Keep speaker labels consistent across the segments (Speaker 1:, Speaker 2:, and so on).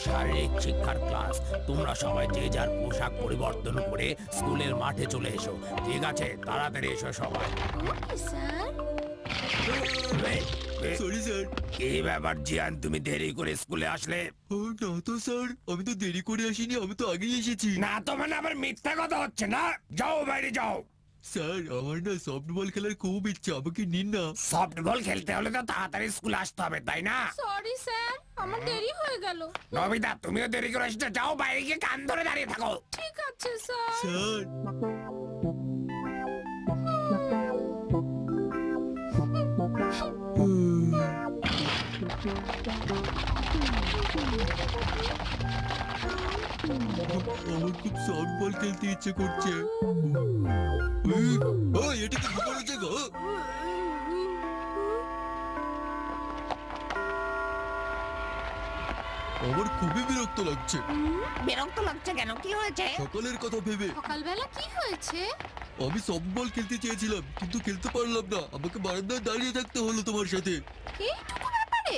Speaker 1: শারীরিক শিক্ষার ক্লাস। তোমরা সবাই যে যার পোশাক পরিবর্তন করে স্কুলের মাঠে চলে এসো, ঠিক আছে? তাড়াতাড়ি এসো সবাই।
Speaker 2: Sorry sir.
Speaker 1: এই ব্যাপার জিয়ান, তুমি দেরি করে স্কুলে আসলে?
Speaker 2: না তো স্যার, আমি তো দেরি করে আসিনি, আমি তো আগেই এসেছি।
Speaker 1: না তো মানে আবার মিথ্যা কথা হচ্ছে না। যাও বাইরে যাও।
Speaker 2: স্যার আমার না সফট বল খেলার খুব ইচ্ছা, আমাকে নিন না।
Speaker 1: সফট বল খেলতে হলে তো তাড়াতাড়ি স্কুলে আসতে হবে, তাই না?
Speaker 3: সরি স্যার, আমার দেরি হয়ে গেল।
Speaker 1: নবিতা, তুমিও দেরি করে এসেছো, যাও বাইরে গিয়ে কান ধরে দাঁড়িয়ে থাকো।
Speaker 3: ঠিক আছে স্যার।
Speaker 2: স্যার আমার খুব সফট বল খেলতে ইচ্ছে করছে। এটা কি ঘুমানোর জায়গা? আমার খুবই বিরক্ত লাগছে।
Speaker 4: বিরক্ত লাগছে কেন? কি হয়েছে?
Speaker 2: সকালের কথা ভেবে।
Speaker 3: সকালবেলা কি হয়েছে?
Speaker 2: আমি সফট বল খেলতে চেয়েছিলাম কিন্তু খেলতে পারলাম না, আমাকে বারান্দায় দাঁড়িয়ে থাকতে হলো তোমার সাথে।
Speaker 3: এইটুকু ব্যাপারে?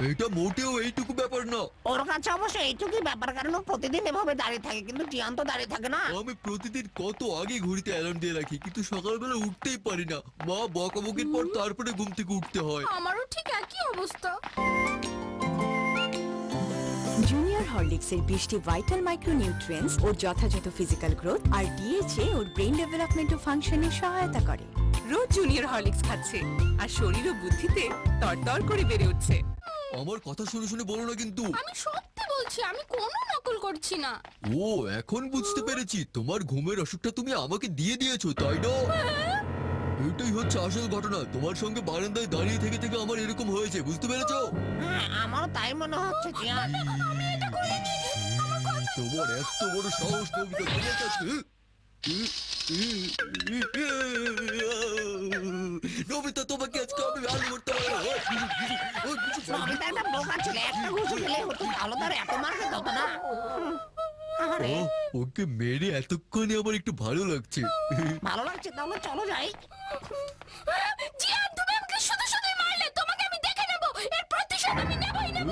Speaker 2: এটা মোটেও এইটুকু ব্যাপার না।
Speaker 4: ওর কাছে অবশ্য এইটুকুই ব্যাপার, কারণ ও প্রতিদিন এভাবে দাঁড়িয়ে থাকে, কিন্তু জিয়ান তো দাঁড়িয়ে থাকে না।
Speaker 2: আমি প্রতিদিন কত আগে ঘড়িতে অ্যালার্ম দিয়ে রাখি, কিন্তু সকালবেলা উঠতেই পারি না। মা বকাবকির পর তারপরে ঘুম থেকে উঠতে হয়।
Speaker 3: আমারও ঠিক একই অবস্থা।
Speaker 5: জুনিয়র হরলিক্সের 20টি ভাইটাল মাইক্রোনিউট্রিয়েন্টস ওর যথাযথ ফিজিক্যাল গ্রোথ আর ডিএচএ ওর ব্রেন ডেভেলপমেন্ট ও ফাংশনে সহায়তা করে।
Speaker 6: রোজ জুনিয়র হরলিক্স খাচ্ছে আর শরীর ও বুদ্ধিতে তরতর করে বেড়ে উঠছে।
Speaker 2: আমার কথা শুনে শুনে বলো না কিন্তু।
Speaker 3: আমি সত্যি বলছি, আমি কোনো নকল করছি না।
Speaker 2: ও এখন বুঝতে পেরেছি, তোমার ঘুমের অসুখটা তুমি আমাকে দিয়ে দিয়েছো, তাই না? এটাই হচ্ছে আসল ঘটনা। তোমার সঙ্গে বারান্দায় দাঁড়িয়ে থেকে থেকে আমার এরকম হয়েছে, বুঝতে পেরেছো?
Speaker 4: হ্যাঁ, আমারও তাই মনে হচ্ছে জিয়ান।
Speaker 2: তোমার এত বড় সাহস নবিতা, তোমার কাছে? নবিতা, তোমাকে আজকে আমি ভালো করতে পারবো।
Speaker 4: নবিতা একটা বোকা ছিল, একটা ঘুষি দিলেই হতো, তাহলে তার এত মার খেতে হতো না। আরে
Speaker 2: ওকে মেরে এতক্ষণে আমার একটু ভালো লাগছে।
Speaker 4: ভালো লাগছে, তাহলে চলো যাই।
Speaker 3: জিয়ান, তুমি আমাকে শুধু শুধুই মারলে, তোমাকে আমি দেখে নেব, এর প্রতিশোধ আমি নেবই নেব।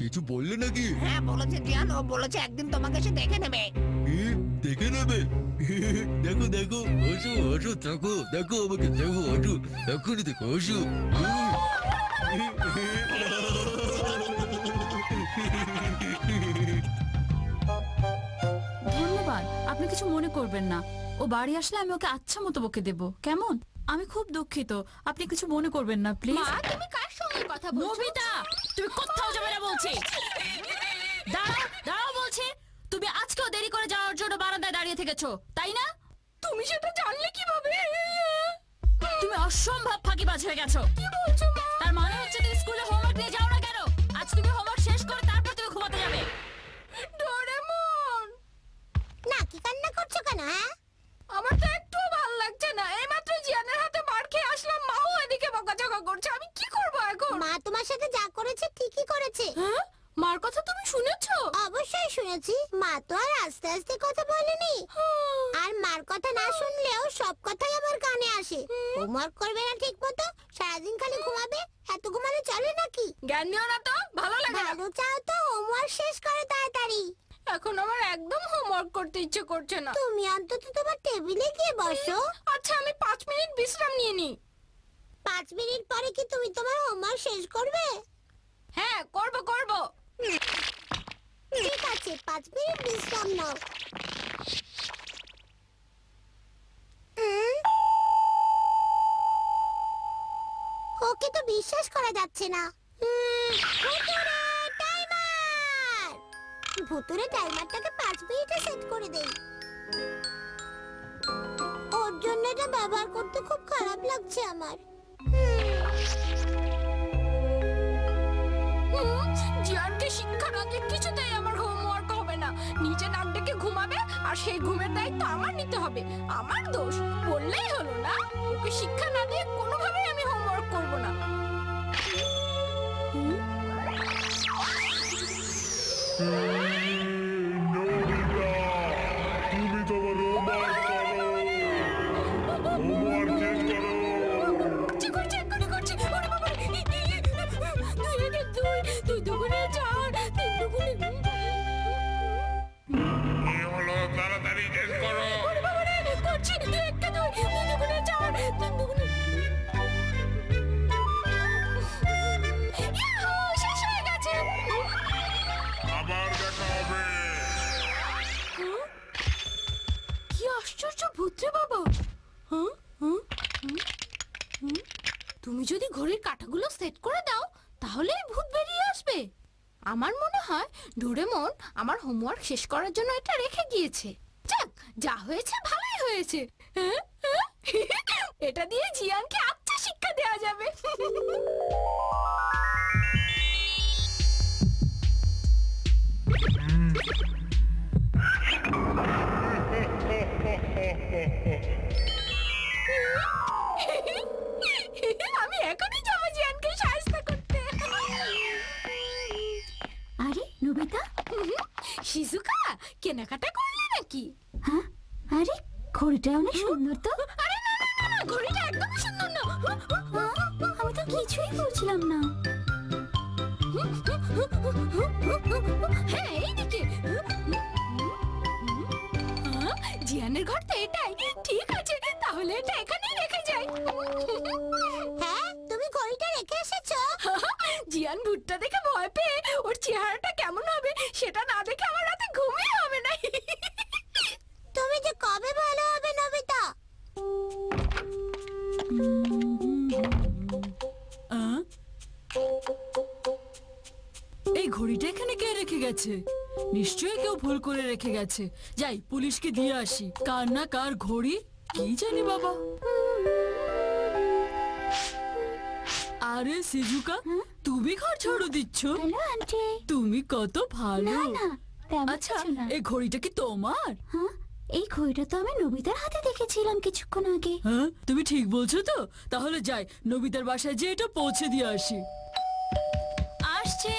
Speaker 2: কিছু বললে নাকি?
Speaker 4: হ্যাঁ বলেছে জিয়ান, ও বলেছে একদিন তোমাকে সে দেখে নেবে।
Speaker 2: দেখে নেবে? দেখো দেখো, আসো আসো, দেখো দেখো আমাকে, দেখো আসো, এখনই দেখো, আসো।
Speaker 7: ধন্যবাদ, আপনি কিছু মনে করবেন না। ও বাড়ি আসলে আমি ওকে আচ্ছা মতো বকে দেব, কেমন? আমি খুব দুঃখিত, আপনি কিছু মনে করবেন না প্লিজ।
Speaker 3: মা, তুমি কার সঙ্গে কথা বলছো?
Speaker 7: নবিতা, তুমি কোথাও যাবে না বলছি। দাঁড়াও দাঁড়াও বলছি। তুমি আজকেও দেরি করে যাওয়ার জন্য বারান্দায় দাঁড়িয়ে থেকেছো, তাই না?
Speaker 3: তুমি সেটা জানলে কিভাবে?
Speaker 7: তুমি অসম্ভব ফাঁকিবাজ হয়ে গেছো।
Speaker 3: কি বলছো মা?
Speaker 7: তার মানে হচ্ছে তুমি স্কুলে হোমওয়ার্ক নিয়ে যাও না কেন? আজ তুমি হোমওয়ার্ক শেষ করে তারপর তুমি ঘুমাতে যাবে।
Speaker 3: ডোরেমন,
Speaker 8: না কি কান্না করছো কেন? হ্যাঁ,
Speaker 3: আমার তো একটুও ভালো লাগছে না। এইমাত্র জিয়ানের হাতে মার খেয়ে আসলাম, মাও এদিকে বকাঝকা করছে। আমি কি করব এখন?
Speaker 8: মা তোমার সাথে যা করেছে ঠিকই করেছে।
Speaker 3: হ্যাঁ, মার কথা তুমি শুনেছো?
Speaker 8: অবশ্যই শুনেছি। মা তো আর আস্তে আস্তে কথা বলেনি, আর মার কথা না শুনলেও সব কথাই আমার কানে আসে। হোমওয়ার্ক করবে না ঠিক মতো, সারাদিন খালি ঘুমাবে, এত ঘুমালে চলে নাকি?
Speaker 3: জ্ঞান দিও না তো, ভালো লাগে না।
Speaker 8: ভালো চাও তো হোমওয়ার্ক শেষ করো তাড়াতাড়ি।
Speaker 3: এখন আমার একদম হোমওয়ার্ক করতে ইচ্ছে করছে না।
Speaker 8: তুমি অন্তত তোমার টেবিলে গিয়ে বসো।
Speaker 3: আচ্ছা, আমি 5 মিনিট বিশ্রাম নিয়ে নিই।
Speaker 8: 5 মিনিট পরে কি তুমি তোমার হোমওয়ার্ক শেষ করবে?
Speaker 3: হ্যাঁ, করব করব।
Speaker 8: ঠিক আছে, 5 মিনিট বিশ্রাম নাও। ওকে তো বিশ্বাস করা যাচ্ছে না। ভুতুরে টাইমারটাকে 5 মিনিটে সেট করে দেই। ওর জন্য এটা ব্যবহার করতে খুব খারাপ লাগছে আমার।
Speaker 3: জিয়ানকে শিক্ষা না দিয়ে কিছুতেই আমার হোমওয়ার্ক হবে না। নিচে নাক ডেকে ঘুমাবে, আর সেই ঘুমের দায়িত্ব আমার নিতে হবে। আমার দোষ বললেই হলো না? ওকে শিক্ষা না দিয়ে কোনোভাবেই আমি হোমওয়ার্ক করব না।
Speaker 9: তুমি তোমার হোমওয়ার্ক করো, হোমওয়ার্ক শেষ করো।
Speaker 3: করছি এক্ষুনি করছি। ওরে বাবা, 2 একে 2, 2 দুগুণে 4, 3 দুগুণে আশ্চর্য ভূত্রে বাবা। তুমি যদি ঘড়ির কাঁটাগুলো সেট করে দাও তাহলে ভূত বেরিয়ে আসবে। আমার মনে হয় ডোরেমন আমার হোমওয়ার্ক শেষ করার জন্য এটা রেখে গিয়েছে। যাক, যা হয়েছে ভালোই হয়েছে। এটা দিয়ে জিয়ানকে আচ্ছা শিক্ষা দেওয়া যাবে। আমি এখনই যাবো জিয়ানকে সাহায্য করতে।
Speaker 8: আরে নোবিতা,
Speaker 3: শিজুকা কেনাকাটা করলে নাকি?
Speaker 8: হ্যাঁ, আরে ঘড়িটা অনেক সুন্দর তো।
Speaker 3: আরে না না না, ঘড়িটা একদম সুন্দর না।
Speaker 8: আমি তো কিছুই বলছিলাম না।
Speaker 3: হ্যাঁ, এইদিকে। জিয়ানের ঘর তো এটাই। ঠিক আছে, তাহলে এটা এখানেই রেখে যাই।
Speaker 8: হ্যাঁ, তুমি ঘড়িটা রেখে এসেছো?
Speaker 3: জিয়ান ভূতটা দেখে ভয় পেয়ে ওর চেহারাটা কেমন হবে সেটা না দেখে আমার রাতে ঘুমই হবে না।
Speaker 8: তুমি যে কবে ভালো হবে নোবিতা?
Speaker 7: এই ঘড়িটা এখানে কে রেখে গেছে? নিশ্চয়ই কেউ ভুল করে রেখে গেছে। যাই পুলিশকে দিয়ে আসি। কার না কার ঘড়ি কি জানি বাবা। আরে সিজুকা, তুমি ঘর ঝাড়ু দিচ্ছ?
Speaker 8: Hello aunty.
Speaker 7: তুমি কত ভালো।
Speaker 8: না না, তেমন
Speaker 7: আচ্ছা,
Speaker 8: কিছু না।
Speaker 7: এই ঘড়িটা কি তোমার?
Speaker 8: হ্যাঁ, এই ঘড়িটা তো আমি নবিতার হাতে দেখেছিলাম কিছুক্ষণ আগে।
Speaker 7: হ্যাঁ, তুমি ঠিক বলছো তো? তাহলে যাই নবিতার বাসায় যে এটা পৌঁছে দিয়ে আসি। আসছে।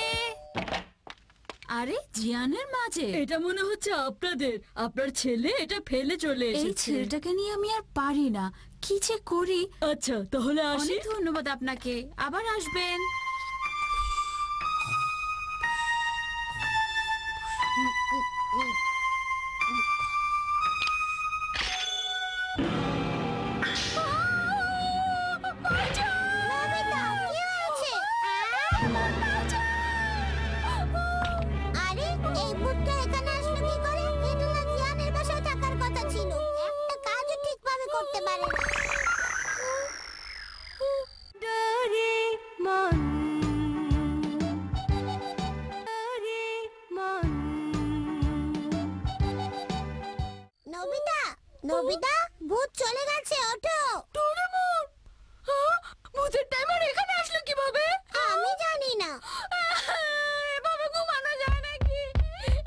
Speaker 7: আরে জিয়ানের মাঝে এটা মনে হচ্ছে আপনাদের। আপনার ছেলে এটা ফেলে চলে এসেছে। এই ছেলেটাকে নিয়ে আমি আর পারি না, কি যে করি। আচ্ছা, তাহলে আসি। অনেক ধন্যবাদ আপনাকে, আবার আসবেন।
Speaker 8: নবিতা, কি হয়েছে? আরে এই ভূতটা এখানে আসলো কি করে? এটা না জিয়ানের বাসায় থাকার কথা ছিল। একটা কাজও ঠিকভাবে করতে পারে না। নবিতা, নবিতা, ভূত চলে গেছে, ওঠো।
Speaker 3: ডোরেমন, ভূতের টাইমার এখানে আসলো কিভাবে?
Speaker 8: আমি জানি না।
Speaker 3: এভাবে ঘুমানো যায় নাকি?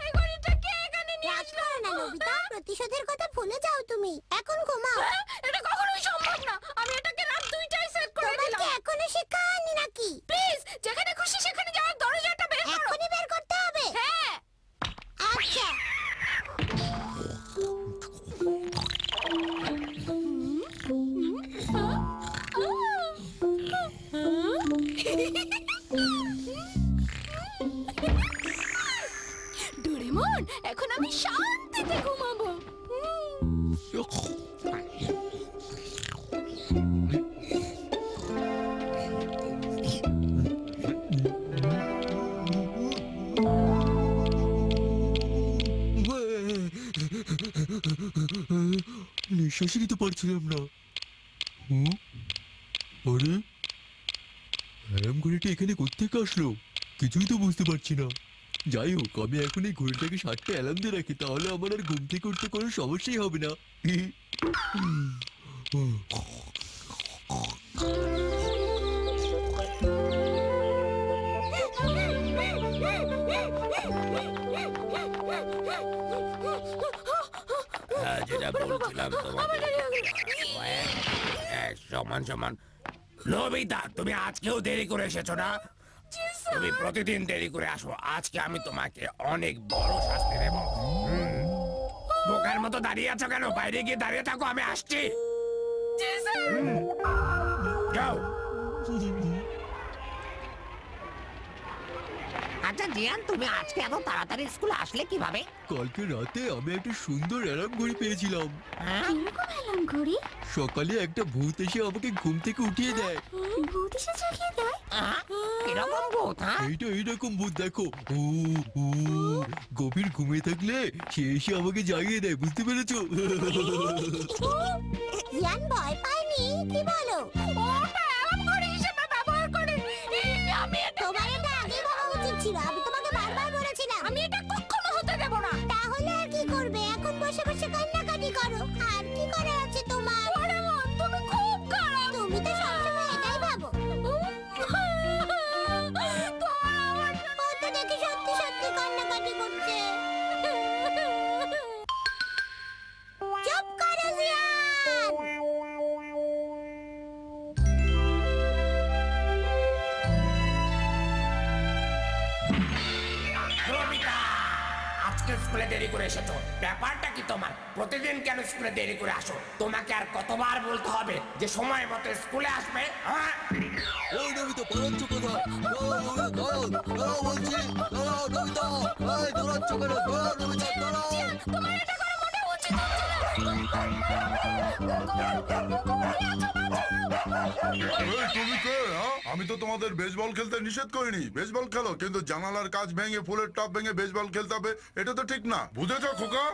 Speaker 3: এই ঘড়িটা কে এখানে নিয়ে
Speaker 8: রাগ
Speaker 3: আসলো?
Speaker 8: করো না নবিতা, প্রতিশোধের কথা ভুলে যাও তুমি। এখন ঘুমাও।
Speaker 3: এটা কখনোই সম্ভব না। আমি এটাকে রাত 2টায় সেট করে
Speaker 8: তোমার
Speaker 3: দিলাম।
Speaker 8: কি এখনো শিক্ষা হয়নি নাকি?
Speaker 3: প্লিজ, যেখানে খুশি সেখানে যাওয়ার দরজাটা বের করো।
Speaker 8: এখনই বের করতে হবে?
Speaker 3: হ্যাঁ।
Speaker 8: আচ্ছা।
Speaker 3: ডোরেমন, এখন আমি শান্তিতে ঘুমাবো।
Speaker 2: নিঃশ্বাসই নিতে পারছিলাম না। আরে অ্যালার্ম ঘড়িটা এখানে কোত্থেকে আসলো? কিছুই তো বুঝতে পারছি না। যাই হোক, আমি এখন এই ঘড়িটাকে 7টা অ্যালার্ম দিয়ে রাখি, তাহলে আমার আর ঘুম থেকে উঠতে কোনো সমস্যাই হবে না।
Speaker 1: হ্যাঁ, যেটা বলছিলাম তোমাকে। সমান সমান। নবিতা, তুমি আজকেও দেরি করে এসেছো না? তুমি প্রতিদিন দেরি করে আসো। আজকে আমি তোমাকে অনেক বড় শাস্তি দেব। বোকার মতো দাঁড়িয়ে আছো কেন? বাইরে গিয়ে দাঁড়িয়ে থাকো, আমি আসছি। যাও।
Speaker 4: আচ্ছা জিয়ান, তুমি আজকে এত তাড়াতাড়ি স্কুলে আসলে কিভাবে?
Speaker 2: কালকে রাতে আমি একটা সুন্দর অ্যালার্ম ঘড়ি পেয়েছিলাম।
Speaker 4: হ্যাঁ?
Speaker 8: কিরকম অ্যালার্ম ঘড়ি?
Speaker 2: সকালে একটা ভূত এসে আমাকে ঘুম থেকে উঠিয়ে দেয়।
Speaker 8: ভূত এসে জাগিয়ে দেয়?
Speaker 4: কিরকম ভূত, হ্যাঁ?
Speaker 2: এইটা এইরকম ভূত দেখো। ও ও গভীর ঘুমিয়ে থাকলে সে এসে আমাকে জাগিয়ে দেয়, বুঝতে পেরেছো?
Speaker 8: জিয়ান ভয় পায়নি, কি বলো?
Speaker 3: ওটা এমন করে হিসেবে ব্যবহার করে। আমি এটা
Speaker 8: তোমার এটা আগে ভাবা উচিত ছিল, আমি তোমাকে বারবার বলেছিলাম।
Speaker 3: আমি এটা কখনো হতে দেব না।
Speaker 8: তাহলে আর কি করবে? এখন বসে বসে কান্নাকাটি করো। আর কি করার আছে তোমার?
Speaker 3: ডোরেমন, তুমি খুব খারাপ।
Speaker 8: তুমি তো সবসময় এটাই ভাবো। ও তো দেখি সত্যি সত্যি কান্নাকাটি করছে। চুপ করো জিয়ান।
Speaker 1: নবিতা, আজকে স্কুলে দেরি করে এসেছো, ব্যাপারটা কি তোমার? প্রতিদিন কেন স্কুলে দেরি করে আসো? তোমাকে আর কতবার বলতে হবে যে সময় মতো স্কুলে আসবে? হ্যাঁ,
Speaker 2: ওই নবিতা, পালাচ্ছ কোথায়? দাঁড়াও, দাঁড়াও বলছি, দাঁড়াও নবিতা, এই দাঁড়াচ্ছ কেন? দাঁড়াও নবিতা, দাঁড়াও।
Speaker 3: তোমার এটা করা মোটেও উচিত হচ্ছে না।
Speaker 9: এই তুমি কে, হ্যাঁ? আমি তো তোমাদের বেসবল খেলতে নিষেধ করিনি। বেসবল খেলো, কিন্তু জানালার কাঁচ ভেঙে ফুলের টপ ভেঙে বেসবল খেলতে হবে, এটা তো ঠিক না। বুঝেছো খোকা?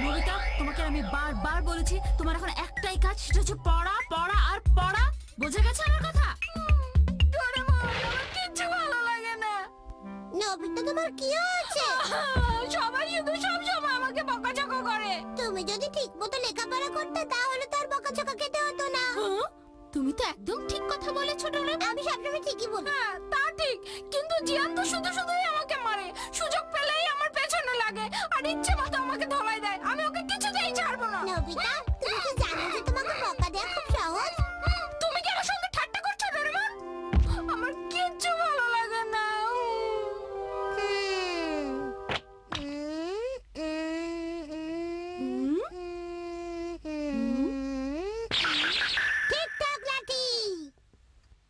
Speaker 7: নবিতা, তোমাকে আমি বারবার বলেছি তোমার এখন একটাই কাজ, সেটা হচ্ছে পড়া, পড়া আর পড়া। বুঝে গেছো আমার কথা?
Speaker 3: ডোরেমন, আমার কিচ্ছু ভালো লাগে না।
Speaker 8: নবিতা, তোমার কি হয়েছে?
Speaker 3: সবাই শুধু সব সময় আমাকে বকাঝকা করে।
Speaker 8: তুমি যদি ঠিক মতো লেখাপড়া করতে তাহলে তো আর বকাঝকা খেতে হতো না।
Speaker 3: তুমি তো একদম ঠিক কথা বলেছো ডোরেমন।
Speaker 8: আমি সবসময় ঠিকই বলি।
Speaker 3: হ্যাঁ, তা ঠিক, কিন্তু জিয়ান তো শুধু শুধুই আমাকে মারে। সুযোগ পেলেই আমার পেছনে লাগে আর ইচ্ছে মতো আমাকে ধোলাই দেয়। আমি ওকে কিছুতেই ছাড়বো না।
Speaker 8: নবিতা, তুমি কি জানো যে তোমাকে বকা দেওয়া খুব সহজ?
Speaker 3: তুমি কি আমার সঙ্গে ঠাট্টা করছো ডোরেমন? আমার কিচ্ছু ভালো লাগে না।
Speaker 8: ঠিকঠাক লাঠি।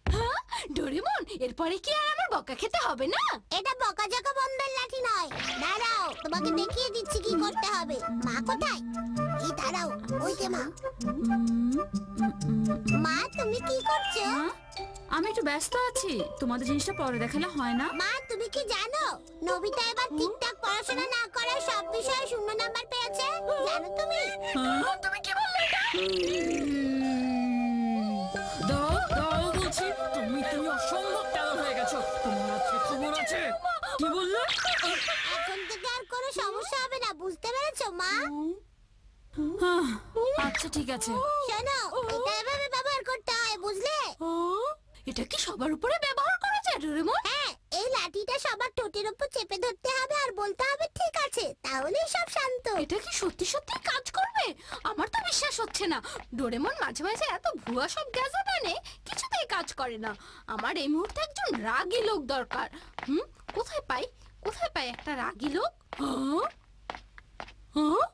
Speaker 3: হ্যাঁ, ডোরেমন, এরপরে কি আর আমার বকা খেতে হবে না?
Speaker 8: এটা বকাঝকা বন্ধের লাঠি নয়। দাঁড়াও, তোমাকে দেখিয়ে দিচ্ছি কি করতে হবে। মা কোথায়? এই দাঁড়াও, ওই যে মা। মা, তুমি কি করছো?
Speaker 7: আমি একটু ব্যস্ত আছি, তোমাদের জিনিসটা পরে দেখালে হয় না?
Speaker 8: মা, তুমি কি জানো নবিতা এবার ঠিকঠাক পড়াশোনা না করায় সব বিষয়ে 0 নাম্বার পেয়েছে? জানো তুমি?
Speaker 3: তুমি কি বললে এটা?
Speaker 7: দাও দাও বলছি, তুমি অসম্ভব টাকা হয়ে গেছো। তোমার আজকে খবর আছে। কি বললে?
Speaker 8: এখন থেকে আর কোনো সমস্যা হবে না, বুঝতে পেরেছো মা?
Speaker 7: আচ্ছা ঠিক আছে।
Speaker 8: শোনো, এটা এভাবে ব্যবহার করতে হয়, বুঝলে?
Speaker 3: এটা কি সবার উপরে ব্যবহার করা যায় ডোরেমন?
Speaker 8: হ্যাঁ, এই লাঠিটা সবার ঠোঁটের উপর চেপে ধরতে হবে আর বলতে হবে ঠিক আছে, তাহলেই সব শান্ত।
Speaker 3: এটা কি সত্যি সত্যি কাজ করবে? আমার তো বিশ্বাস হচ্ছে না। ডোরেমন মাঝে মাঝে এত ভুয়া সব গ্যাজেট আনে, কিছুতেই কাজ করে না। আমার এই মুহূর্তে একজন রাগী লোক দরকার। কোথায় পাই একটা রাগী লোক? হ্যাঁ? হ্যাঁ?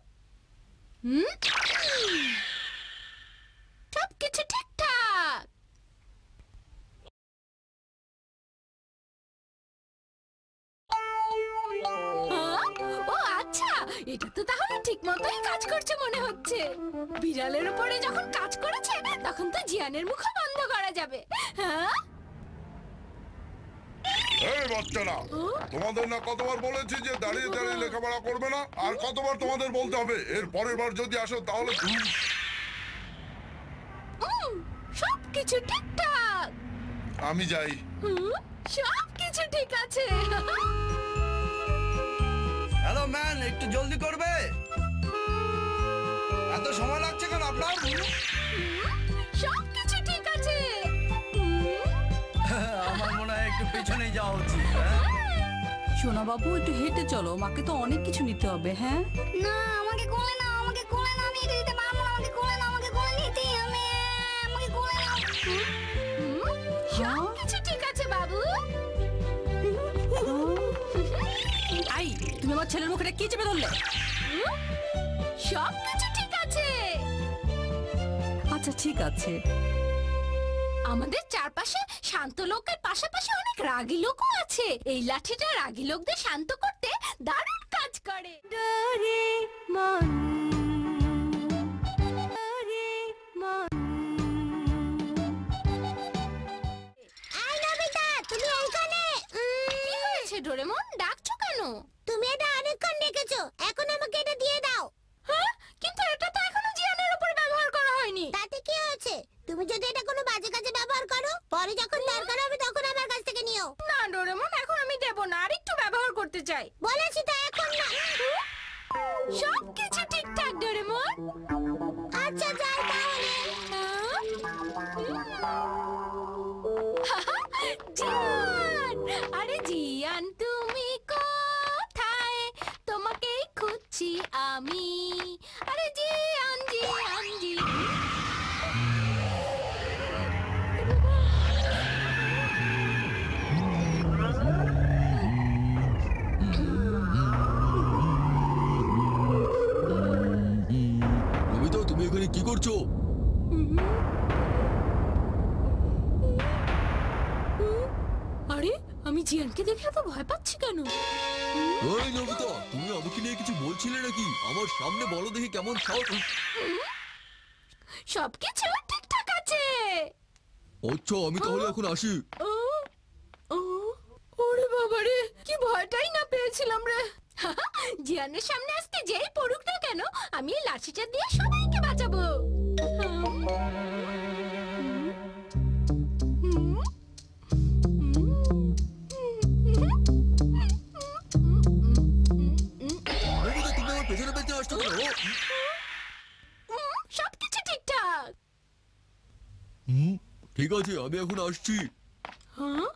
Speaker 3: সবকিছু ঠিকঠাক। ও আচ্ছা, এটা তো তাহলে ঠিক মতোই কাজ করছে মনে হচ্ছে। বিড়ালের উপরে যখন কাজ করেছে তখন তো জিয়ানের মুখ বন্ধ করা যাবে। হ্যাঁ,
Speaker 9: এই বাচ্চারা, তোমাদের না কতবার বলেছি যে দাঁড়িয়ে দাঁড়িয়ে লেখাপড়া করবে না? আর কতবার তোমাদের বলতে হবে? এর পরের বার যদি আসো তাহলে
Speaker 3: সবকিছু ঠিকঠাক।
Speaker 9: আমি যাই।
Speaker 3: সবকিছু ঠিক আছে।
Speaker 10: হ্যালো ম্যান, একটু জলদি করবে? এত সময় লাগছে কেন আপনার?
Speaker 3: সবকিছু ঠিক আছে।
Speaker 10: আমার মনে হয় একটু পেছনে যাওয়া উচিত।
Speaker 6: সোনা বাবু, একটু হেঁটে চলো, মাকে তো অনেক কিছু নিতে হবে। হ্যাঁ,
Speaker 8: না, আমাকে কোলে নাও, আমাকে কোলে নাও, আমি এটা দিতে পারবো না, আমাকে কোলে নাও, আমাকে কোলে নিতেই হবে, আমাকে কোলে নাও।
Speaker 3: সবকিছু ঠিক আছে বাবু।
Speaker 6: আই, তুমি আমার ছেলের মুখে কি চেপে ধরলে?
Speaker 3: সবকিছু ঠিক আছে।
Speaker 6: আচ্ছা ঠিক আছে।
Speaker 3: আমাদের চারপাশে শান্ত লোকের পাশাপাশি অনেক রাগী লোকও আছে। এই লাঠিটা রাগী লোকদের শান্ত করতে দারুণ কাজ করে। আমি আরে জিয়ান জিয়ান জি
Speaker 2: নবিতা তুমি এখানে কি করছো?
Speaker 3: আরে আমি জিয়ানকে দেখে এত ভয় পাচ্ছি কেন?
Speaker 2: ওই নবিতা, তুমি আমাকে নিয়ে কিছু বলছিলে নাকি? আমার সামনে বলো দেখি কেমন সাহস।
Speaker 3: সবকিছু ঠিকঠাক আছে।
Speaker 2: আচ্ছা, আমি তাহলে এখন আসি।
Speaker 3: ও ও ওরে বাবা রে, কি ভয়টাই না পেয়েছিলাম রে। জিয়ানের সামনে আসতে যেই পড়ুক না কেন, আমি এই লাঠিটা দিয়ে সবাইকে বাঁচাবো।
Speaker 2: নবিতা, তুমি আমার পেছনে পেছনে আসছো কেন?
Speaker 3: সবকিছু ঠিকঠাক।
Speaker 2: ঠিক আছে, আমি এখন আসছি।
Speaker 3: হ্যাঁ?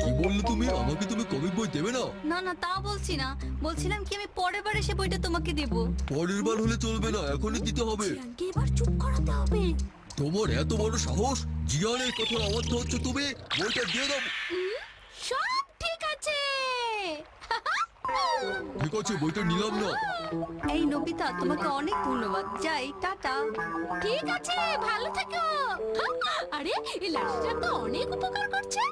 Speaker 2: কি বললে তুমি? আমাকে তুমি কমিক বই দেবে না?
Speaker 11: না না, তা বলছি না, বলছিলাম কি আমি পরের বার এসে বইটা তোমাকে দেব।
Speaker 2: পরের বার হলে চলবে না, এখনই দিতে হবে।
Speaker 3: জিয়ানকে এবার চুপ করাতে হবে।
Speaker 2: তোমার এত বড় সাহস! জিয়ানের কথা অবাধ্য হচ্ছে তুমি? বইটা দিয়ে দাও।
Speaker 3: সব ঠিক আছে।
Speaker 2: ঠিক আছে, বইটা নিলাম না।
Speaker 11: এই নবিতা, তোমাকে অনেক ধন্যবাদ, যাই, টাটা।
Speaker 3: ঠিক আছে, ভালো থেকো। আরে এই লাঠিটা তো অনেক উপকার করছে।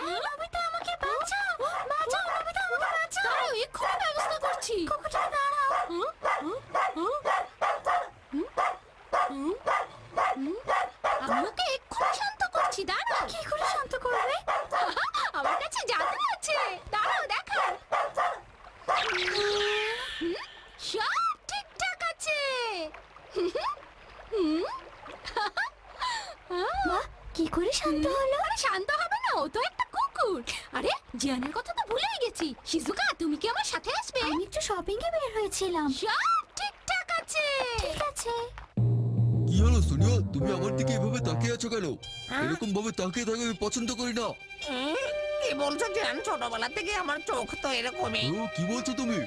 Speaker 3: এই নবিতা, আমাকে বাঁচাও, বাঁচাও নবিতা, আমাকে বাঁচাও। দাঁড়াও, এক্ষুনি ব্যবস্থা করছি। কোকোটা দাঁড়াও। আমি ওকে এক্ষুনি শান্ত করছি, দাঁড়াও। কি করে শান্ত করবে? আমার কাছে জাদু আছে, দাঁড়াও দেখাও। সব ঠিকঠাক আছে। কি করে শান্ত হলো? আরে শান্ত হবে না, ও তো একটা কুকুর। আরে জিয়ানের কথা তো ভুলেই গেছি। শিজুকা, তুমি কি আমার সাথে আসবে? আমি একটু শপিং এ বের হয়েছিলাম। সব ঠিকঠাক আছে। ঠিক আছে।
Speaker 2: কি হলো সোনিয়া, তুমি আমার দিকে এভাবে তাকিয়ে আছো কেন? এরকম ভাবে তাকিয়ে থাকা আমি পছন্দ করি না।
Speaker 4: কি বলছো জিয়ান? ছোটবেলা থেকে আমার চোখ তো এরকমই।
Speaker 2: কি বলছো তুমি?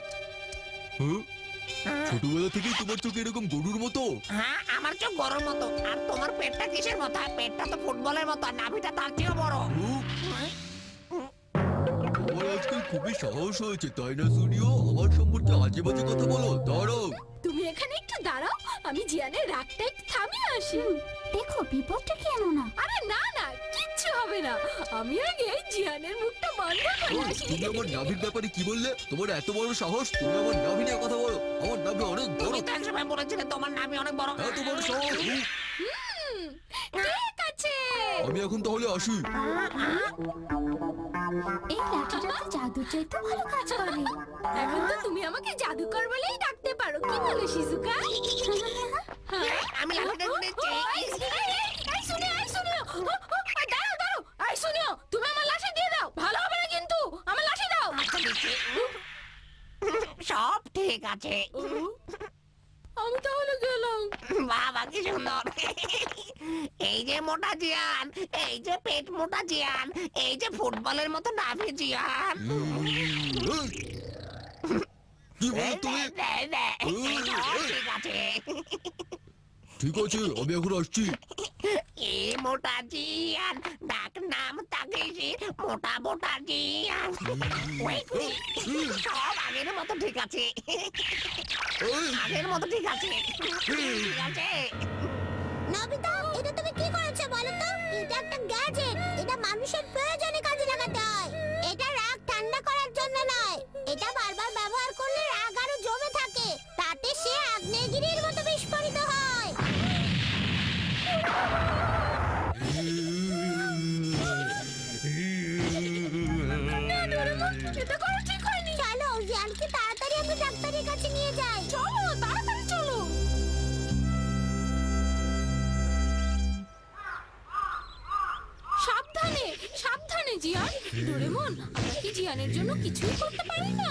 Speaker 2: ছোটবেলা থেকেই তোমার চোখ এরকম গরুর মতো?
Speaker 4: হ্যাঁ, আমার চোখ গরুর মতো। আর তোমার পেটটা কিসের মতো? পেটটা তো ফুটবলের মতো, আর নাভিটা তার চেয়েও বড়।
Speaker 2: তোমার আজকাল খুবই সাহস হয়েছে, তাই না সোনিয়া? আমার সম্পর্কে আজে বাজে কথা বলো। দাঁড়াও,
Speaker 3: তুমি এখানে একটু দাঁড়াও, আমি জিয়ানের রাগটা একটু থামিয়ে আসি। দেখো, বিপদটা কি এমন না? আরে না না, কিচ্ছু হবে না। আমি আগে জিয়ানের মুখটা বন্ধ করে আসি।
Speaker 2: তুমি আমার নাভির ব্যাপারে কি বললে? তোমার এত বড় সাহস, তুমি আমার নাভি নিয়ে কথা বলো? আমার নাভি অনেক বড়।
Speaker 4: তুমি তো একসময় বলেছিলে তোমার নাভি অনেক বড়।
Speaker 2: এত বড় সাহস!
Speaker 3: ঠিক আছে,
Speaker 2: আমি এখন তাহলে আসি।
Speaker 3: এই লাঠিটা তো জাদুর চাইতে ভালো কাজ করে। এখন তো তুমি আমাকে জাদুকর বলেই ডাকতে পারো, কি বলো শিজুকা?
Speaker 4: আমি লাঠিটা নিচ্ছি।
Speaker 3: এই শুনিও, এই শুনিও, দাঁড়াও দাঁড়াও, এই শুনিও, তুমি আমার লাঠি দিয়ে দাও। ভালো হবে না কিন্তু, আমার লাঠি দাও।
Speaker 4: সব ঠিক আছে।
Speaker 3: আমি তাহলে গেলাম।
Speaker 4: বাবা কি সুন্দর! এই যে মোটা জিয়ান, এই যে পেট মোটা জিয়ান, এই যে ফুটবলের মতো নাভি জিয়ান।
Speaker 2: কি বলো তুমি?
Speaker 4: ঠিক আছে।
Speaker 2: ঠিক আছে, আমি এখন আসছি।
Speaker 4: এ মোটা জিয়ান, ডাক নাম তাকে মোটা মোটা জিয়ান। সব আগের মতো ঠিক আছে। আগের মতো ঠিক আছে। ঠিক আছে।
Speaker 8: নবিতা, এটা তুমি কি করেছো বলো তো? এটা একটা গ্যাজেট। এটা মানুষের প্রয়োজনে কাজে লাগাতে হয়। এটা রাগ ঠান্ডা করার জন্য নয়। এটা বারবার ব্যবহার করলে রাগ আরো জমে থাকে, তাতে সে আগ্নেয়গিরির মতো বিস্ফোরিত হয়।
Speaker 3: এটা করা ঠিক হয়নি।
Speaker 8: চলো, জিয়ানকে তাড়াতাড়ি আমি ডাক্তারের কাছে নিয়ে যাই।
Speaker 3: চলো, তাড়াতাড়ি চলো। সাবধানে সাবধানে জিয়ান। ডোরেমন, আমরা কি জিয়ানের জন্য কিছুই করতে পারি না?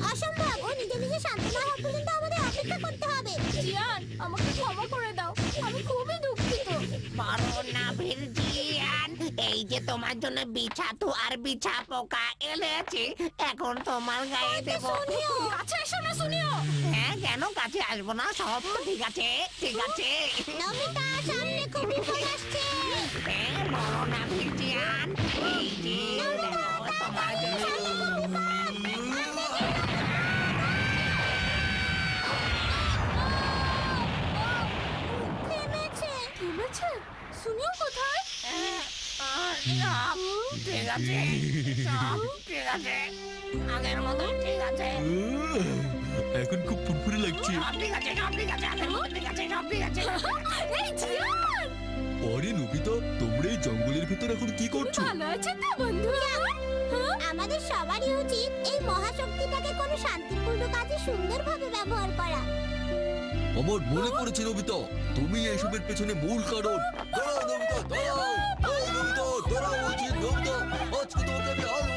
Speaker 8: অসম্ভব। ও নিজে নিজে শান্ত না হওয়া পর্যন্ত আমাদের অপেক্ষা করতে হবে।
Speaker 3: জিয়ান, আমাকে ক্ষমা করে দাও, আমি খুবই দুঃখিত।
Speaker 4: বড় নাভির জিয়ান, এই যে তোমার জন্য বিছাতু আর বিছা পোকা এনেছি, এখন তোমার গায়ে দেব।
Speaker 3: কাছে এসো না শুনিও।
Speaker 4: হ্যাঁ, কেন কাছে আসবো না? সব তো ঠিক আছে, ঠিক আছে।
Speaker 8: নবিতা সামনে খুব বিপদ আসছে।
Speaker 4: বড় নাভি জিয়ান, এই যে দেখো তোমার জন্য।
Speaker 3: থেমেছে? শুনিও কোথায়?
Speaker 4: ঠিক আছে, সব ঠিক আছে, আগের মতো ঠিক আছে।
Speaker 2: এখন খুব ফুরফুরে লাগছে।
Speaker 4: সব ঠিক আছে, সব ঠিক আছে, আগের মতো ঠিক আছে, সব ঠিক আছে।
Speaker 3: এই জিয়ান,
Speaker 2: আরে নবিতা, তোমরা এই জঙ্গলের ভেতর এখন কি করছো?
Speaker 3: ভালো আছে তো বন্ধু?
Speaker 8: আমাদের সবারই উচিত এই মহাশক্তিটাকে কোনো শান্তিপূর্ণ কাজে সুন্দরভাবে ব্যবহার করা।
Speaker 2: আমার মনে পড়েছে নবিতা, তুমি এসবের পেছনে মূল কারণ। দাঁড়াও নবিতা, দাঁড়াও। নবিতা, দাঁড়াও বলছি, নবিতা, আজকে তোমাকে আমি